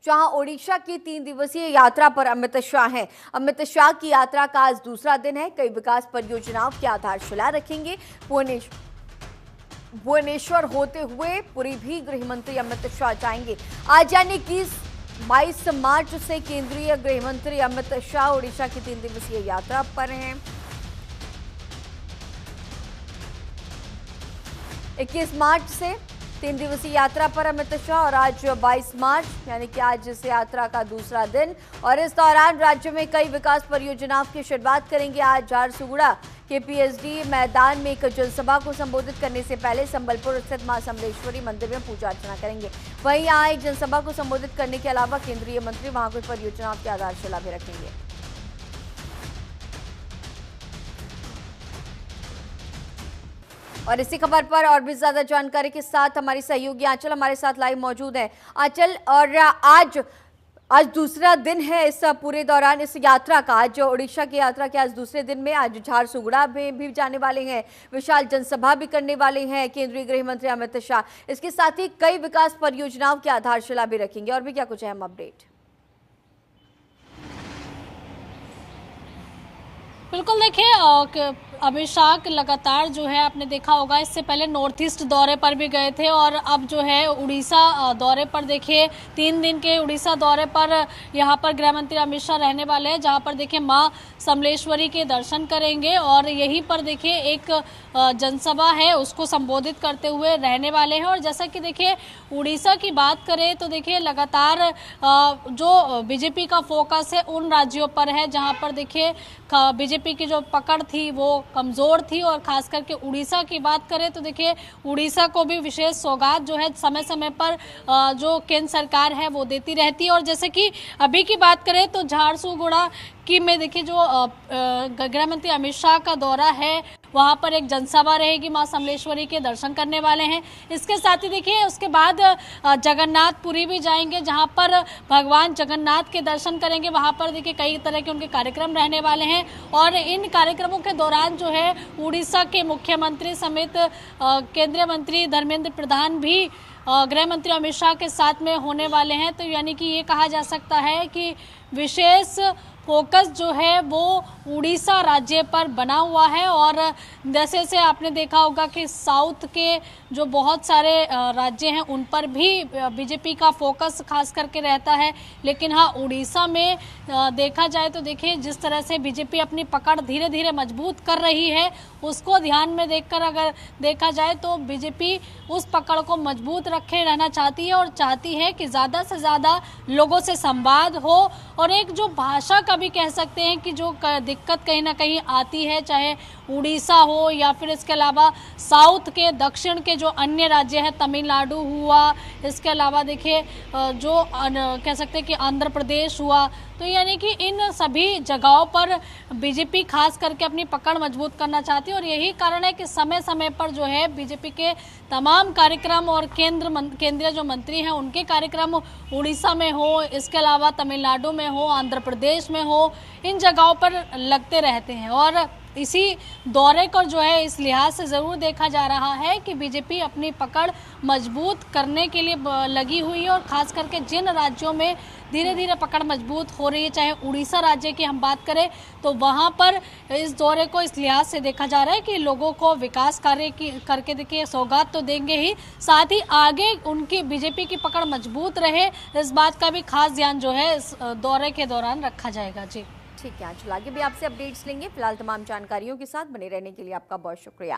जहां ओडिशा की 3 दिवसीय यात्रा पर अमित शाह हैं। अमित शाह की यात्रा का आज दूसरा दिन है। कई विकास परियोजनाओं की आधारशिला रखेंगे। भुवनेश्वर होते हुए पुरी भी गृह मंत्री अमित शाह जाएंगे। आज यानी 22 मार्च से केंद्रीय गृह मंत्री अमित शाह ओडिशा की 3 दिवसीय यात्रा पर हैं। 21 मार्च से 3 दिवसीय यात्रा पर अमित शाह और आज 22 मार्च यानी कि आज इस यात्रा का दूसरा दिन। और इस दौरान राज्य में कई विकास परियोजनाओं की शुरुआत करेंगे। आज झारसुगुड़ा के पीएचडी मैदान में एक जनसभा को संबोधित करने से पहले संबलपुर स्थित मां समलेश्वरी मंदिर में पूजा अर्चना करेंगे। वहीं यहां एक जनसभा को संबोधित करने के अलावा केंद्रीय मंत्री वहां कुछ परियोजनाओं की आधारशिला भी रखेंगे। और इसी खबर पर और भी ज्यादा जानकारी के साथ हमारी सहयोगी आंचल हमारे साथ लाइव मौजूद है। आंचल, और आज दूसरा दिन है इस पूरे दौरान इस यात्रा का। आज ओडिशा की यात्रा के आज दूसरे दिन में आज झारसुगुड़ा में भी जाने वाले हैं, विशाल जनसभा भी करने वाले हैं केंद्रीय गृह मंत्री अमित शाह। इसके साथ ही कई विकास परियोजनाओं की आधारशिला भी रखेंगे। और भी क्या कुछ अहम अपडेट? बिल्कुल, देखिए अमित शाह लगातार जो है आपने देखा होगा, इससे पहले नॉर्थ ईस्ट दौरे पर भी गए थे और अब जो है उड़ीसा दौरे पर, देखिए 3 दिन के उड़ीसा दौरे पर यहाँ पर गृह मंत्री अमित शाह रहने वाले हैं, जहाँ पर देखिए मां समलेश्वरी के दर्शन करेंगे और यहीं पर देखिए एक जनसभा है उसको संबोधित करते हुए रहने वाले हैं। और जैसा कि देखिए उड़ीसा की बात करें तो देखिए लगातार जो बीजेपी का फोकस है उन राज्यों पर है जहाँ पर देखिए बीजेपी की जो पकड़ थी वो कमजोर थी। और खास करके उड़ीसा की बात करें तो देखिए उड़ीसा को भी विशेष सौगात जो है समय समय पर जो केंद्र सरकार है वो देती रहती है। और जैसे कि अभी की बात करें तो झारसुगुड़ा की में देखिए जो गृह मंत्री अमित शाह का दौरा है वहां पर एक जनसभा रहेगी, मां समलेश्वरी के दर्शन करने वाले हैं। इसके साथ ही देखिए उसके बाद जगन्नाथपुरी भी जाएंगे जहां पर भगवान जगन्नाथ के दर्शन करेंगे। वहां पर देखिए कई तरह के उनके कार्यक्रम रहने वाले हैं और इन कार्यक्रमों के दौरान जो है उड़ीसा के मुख्यमंत्री समेत केंद्रीय मंत्री धर्मेंद्र प्रधान भी गृह मंत्री अमित शाह के साथ में होने वाले हैं। तो यानी कि ये कहा जा सकता है कि विशेष फोकस जो है वो उड़ीसा राज्य पर बना हुआ है। और जैसे जैसे आपने देखा होगा कि साउथ के जो बहुत सारे राज्य हैं उन पर भी बीजेपी का फोकस खास करके रहता है, लेकिन हाँ उड़ीसा में देखा जाए तो देखिए जिस तरह से बीजेपी अपनी पकड़ धीरे धीरे मजबूत कर रही है उसको ध्यान में देखकर अगर देखा जाए तो बीजेपी उस पकड़ को मजबूत रखे रहना चाहती है और चाहती है कि ज़्यादा से ज़्यादा लोगों से संवाद हो। और एक जो भाषा का भी कह सकते हैं कि जो दिक्कत कहीं ना कहीं आती है, चाहे उड़ीसा हो या फिर इसके अलावा साउथ के दक्षिण के जो अन्य राज्य हैं, तमिलनाडु हुआ, इसके अलावा देखिए जो कह सकते हैं कि आंध्र प्रदेश हुआ, तो यानी कि इन सभी जगहों पर बीजेपी खास करके अपनी पकड़ मजबूत करना चाहती है। और यही कारण है कि समय समय पर जो है बीजेपी के तमाम कार्यक्रम और केंद्रीय जो मंत्री हैं उनके कार्यक्रम उड़ीसा में हो, इसके अलावा तमिलनाडु में हो, आंध्र प्रदेश में हो, इन जगहों पर लगते रहते हैं। और इसी दौरे को जो है इस लिहाज से ज़रूर देखा जा रहा है कि बीजेपी अपनी पकड़ मजबूत करने के लिए लगी हुई है। और ख़ास करके जिन राज्यों में धीरे धीरे पकड़ मजबूत हो रही है, चाहे उड़ीसा राज्य की हम बात करें तो वहाँ पर इस दौरे को इस लिहाज से देखा जा रहा है कि लोगों को विकास कार्य की करके देखिए सौगात तो देंगे ही, साथ ही आगे उनकी बीजेपी की पकड़ मजबूत रहे इस बात का भी खास ध्यान जो है इस दौरे के दौरान रखा जाएगा। जी ठीक है, आगे भी आपसे अपडेट्स लेंगे। फिलहाल तमाम जानकारियों के साथ बने रहने के लिए आपका बहुत शुक्रिया।